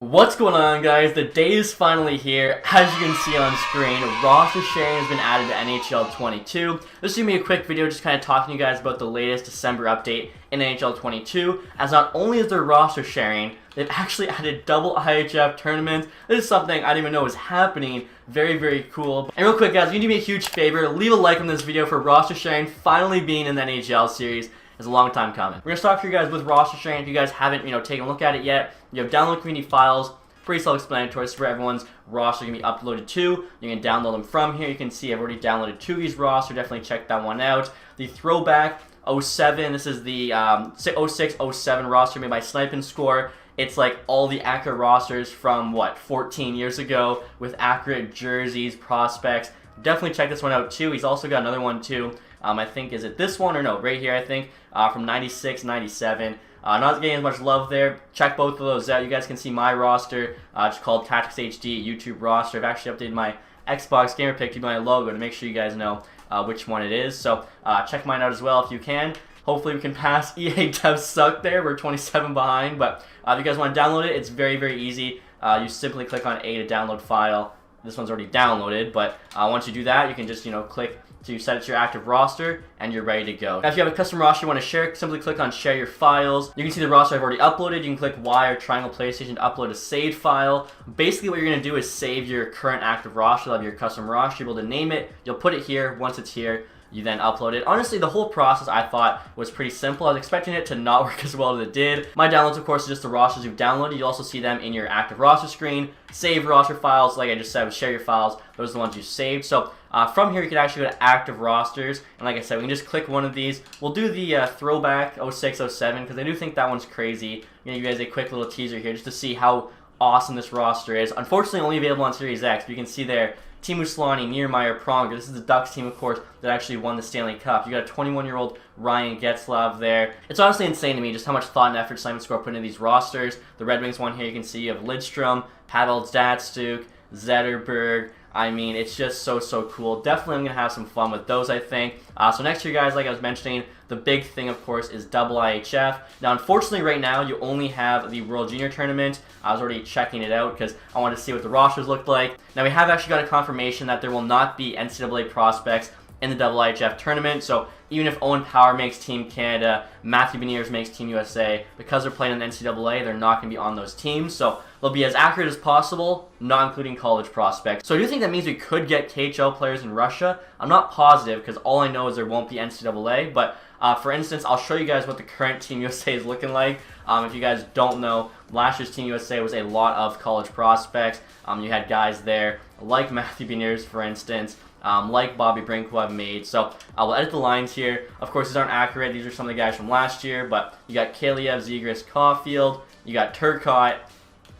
What's going on, guys? The day is finally here. As you can see on screen, roster sharing has been added to NHL 22. This is going to be a quick video just kind of talking to you guys about the latest December update in NHL 22. As not only is there roster sharing, they've actually added double IIHF tournaments. This is something I didn't even know was happening. Very, very cool. And real quick, guys, you do me a huge favor. Leave a like on this video for roster sharing finally being in the NHL series. It's a long time coming. We're going to start for you guys with roster sharing. If you guys haven't, taken a look at it yet, you have download community files. Pretty self-explanatory. It's for everyone's roster going to be uploaded to. You can download them from here. You can see I've already downloaded 2V's roster. Definitely check that one out. The throwback 07. This is the 06-07 roster made by Snipe and Score. It's like all the accurate rosters from, 14 years ago with accurate jerseys, prospects. Definitely check this one out too. He's also got another one too. I think, is it this one or no? Right here, I think, from 96, 97. Not getting as much love there. Check both of those out. You guys can see my roster. It's called Tactics HD YouTube roster. I've actually updated my Xbox gamer pick to my logo to make sure you guys know which one it is. So check mine out as well if you can. Hopefully we can pass. IIHF suck there. We're 27 behind. But if you guys want to download it, it's very, very easy. You simply click on A to download file. This one's already downloaded, but once you do that, you can just click to set it to your active roster, and you're ready to go. Now, if you have a custom roster you want to share, simply click on Share Your Files. You can see the roster I've already uploaded. You can click Y or triangle PlayStation to upload a saved file. Basically, what you're going to do is save your current active roster. You'll have your custom roster. You'll be able to name it. You'll put it here. Once it's here, you then upload it. Honestly, the whole process I thought was pretty simple. I was expecting it to not work as well as it did. My downloads, of course, are just the rosters you've downloaded. You also see them in your active roster screen. Save roster files, like I just said, share your files. Those are the ones you saved. So from here, you can actually go to active rosters. And like I said, we can just click one of these. We'll do the throwback 06-07 because I do think that one's crazy. I'm going to give you guys a quick little teaser here just to see how awesome this roster is. Unfortunately, only available on Series X, but you can see there, Teemu Selanne, Niedermayer, Pronger. This is the Ducks team, of course, that actually won the Stanley Cup. You got a 21-year-old Ryan Getzlaf there. It's honestly insane to me just how much thought and effort Simon Score put into these rosters. The Red Wings one here, you can see you have Lidstrom, Pavel Datsyuk, Zetterberg. I mean, it's just so cool. Definitely I'm going to have some fun with those, I think. So next year, guys, like I was mentioning, the big thing, of course, is double IIHF. Now, unfortunately, right now, you only have the World Junior Tournament. I was already checking it out because I wanted to see what the rosters looked like. Now, we have actually got a confirmation that there will not be NCAA prospects in the double IIHF tournament. So even if Owen Power makes Team Canada, Matthew Beniers makes Team USA, because they're playing in the NCAA, they're not going to be on those teams. So they'll be as accurate as possible, not including college prospects. So I do think that means we could get KHL players in Russia. I'm not positive because all I know is there won't be NCAA. But for instance, I'll show you guys what the current Team USA is looking like. If you guys don't know, last year's Team USA was a lot of college prospects. You had guys there like Matthew Beniers, for instance, like Bobby Brink, who I've made. So we'll edit the lines here. Of course, these aren't accurate. These are some of the guys from last year, but you got Kaliev, Zegras, Caulfield, you got Turcotte.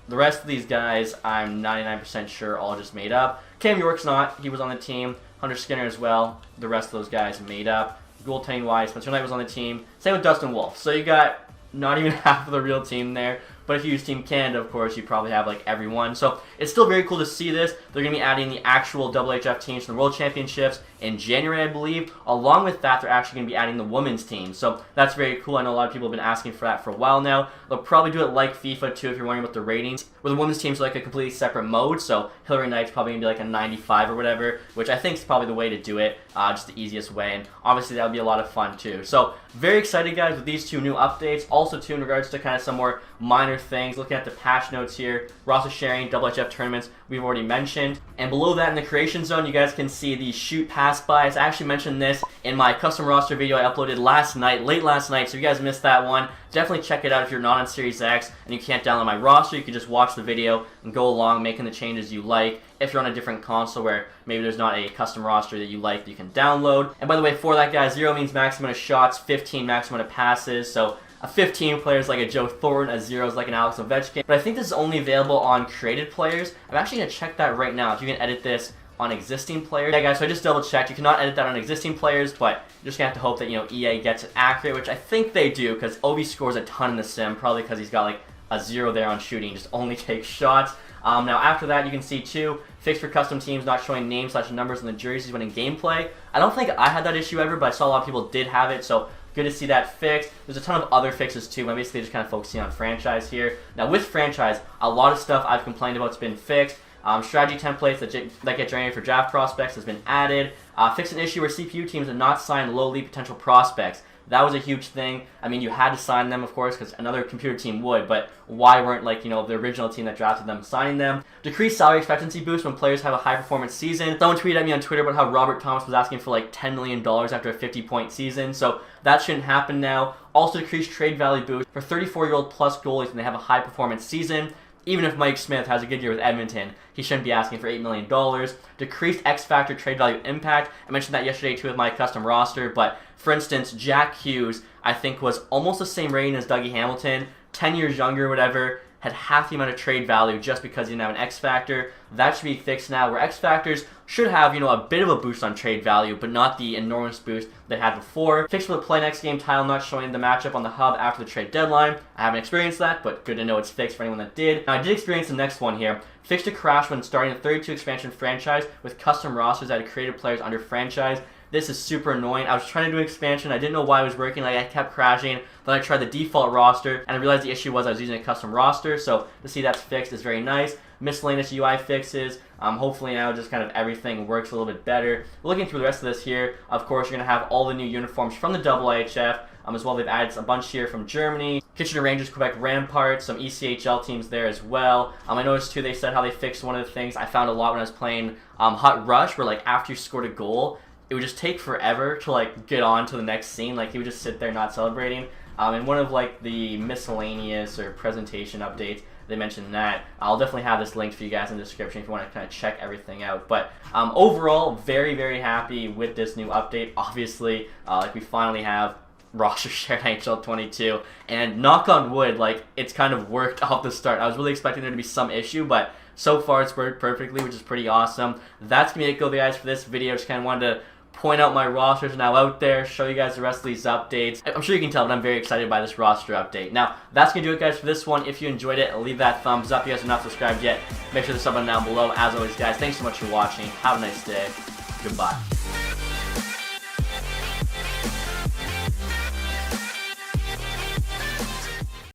The rest of these guys, I'm 99% sure all just made up. Cam York's not. He was on the team. Hunter Skinner as well. The rest of those guys made up. Goaltending-wise, Spencer Knight was on the team. Same with Dustin Wolf. So you got not even half of the real team there. But if you use Team Canada, of course, you probably have like everyone. So it's still very cool to see this. They're going to be adding the actual IIHF teams to the World Championships in January, I believe. Along with that, they're actually going to be adding the women's team. So that's very cool. I know a lot of people have been asking for that for a while now. They'll probably do it like FIFA too, if you're wondering about the ratings, where the women's team's like a completely separate mode. So Hillary Knight's probably going to be like a 95 or whatever, which I think is probably the way to do it, just the easiest way. And obviously that would be a lot of fun too. So very excited, guys, with these two new updates. Also too, in regards to kind of some more minor things, looking at the patch notes here, roster sharing, IIHF tournaments, we've already mentioned. And below that in the creation zone, you guys can see the shoot pass bys. I actually mentioned this in my custom roster video I uploaded last night, late last night, so if you guys missed that one, definitely check it out if you're not on Series X and you can't download my roster. You can just watch the video and go along making the changes you like. If you're on a different console where maybe there's not a custom roster that you like that you can download. And by the way, for that, guys, 0 means maximum of shots, 15 maximum of passes, so a 15 player is like a Joe Thornton, a 0 is like an Alex Ovechkin. But I think this is only available on created players. I'm actually going to check that right now if you can edit this on existing players. Yeah, guys, so I just double checked. You cannot edit that on existing players, but you're just going to have to hope that, EA gets it accurate, which I think they do, because Ovi scores a ton in the sim, probably because he's got like a 0 there on shooting, just only takes shots. Now after that, you can see too, fixed for custom teams not showing names/numbers on the jerseys when in gameplay. I don't think I had that issue ever, but I saw a lot of people did have it, so good to see that fixed. There's a ton of other fixes too. I'm basically just kind of focusing on franchise here. Now with franchise, a lot of stuff I've complained about has been fixed. Strategy templates that get generated for draft prospects has been added. Fixed an issue where CPU teams did not sign low-lead potential prospects. That was a huge thing. I mean, you had to sign them, of course, because another computer team would, but why weren't, like, you know, the original team that drafted them signing them? Decreased salary expectancy boost when players have a high-performance season. Someone tweeted at me on Twitter about how Robert Thomas was asking for, like, $10 million after a 50-point season, so that shouldn't happen now. Also decreased trade value boost for 34-year-old plus goalies when they have a high-performance season. Even if Mike Smith has a good year with Edmonton, he shouldn't be asking for $8 million. Decreased X-Factor trade value impact. I mentioned that yesterday too with my custom roster, but for instance, Jack Hughes, I think, was almost the same rating as Dougie Hamilton, 10 years younger, whatever, had half the amount of trade value just because he didn't have an X-Factor. That should be fixed now, where X-Factors should have, you know, a bit of a boost on trade value, but not the enormous boost they had before. Fixed for the Play Next Game tile not showing the matchup on the hub after the trade deadline. I haven't experienced that, but good to know it's fixed for anyone that did. Now, I did experience the next one here. Fixed a crash when starting a 32 expansion franchise with custom rosters that had created players under franchise. This is super annoying. I was trying to do an expansion. I didn't know why it was working. Like, I kept crashing. Then I tried the default roster, and I realized the issue was I was using a custom roster. So to see that's fixed is very nice. Miscellaneous UI fixes. Hopefully now just kind of everything works a little bit better. Looking through the rest of this here, of course, you're going to have all the new uniforms from the IIHF. As well, they've added a bunch here from Germany. Kitchener Rangers, Quebec Ramparts, some ECHL teams there as well. I noticed too they said how they fixed one of the things I found a lot when I was playing Hut Rush, where like after you scored a goal, it would just take forever to like get on to the next scene. Like he would just sit there not celebrating. And one of like the miscellaneous or presentation updates, they mentioned that. I'll definitely have this linked for you guys in the description if you want to kind of check everything out. But overall, very, very happy with this new update. Obviously, like we finally have roster share in NHL 22, and knock on wood, like it's kind of worked off the start. I was really expecting there to be some issue, but so far it's worked perfectly, which is pretty awesome. That's gonna be it, guys, for this video. Just kind of wanted to point out my rosters now out there, show you guys the rest of these updates. I'm sure you can tell, but I'm very excited by this roster update. Now, that's going to do it, guys, for this one. If you enjoyed it, leave that thumbs up. If you guys are not subscribed yet, make sure to sub button down below. As always, guys, thanks so much for watching. Have a nice day. Goodbye.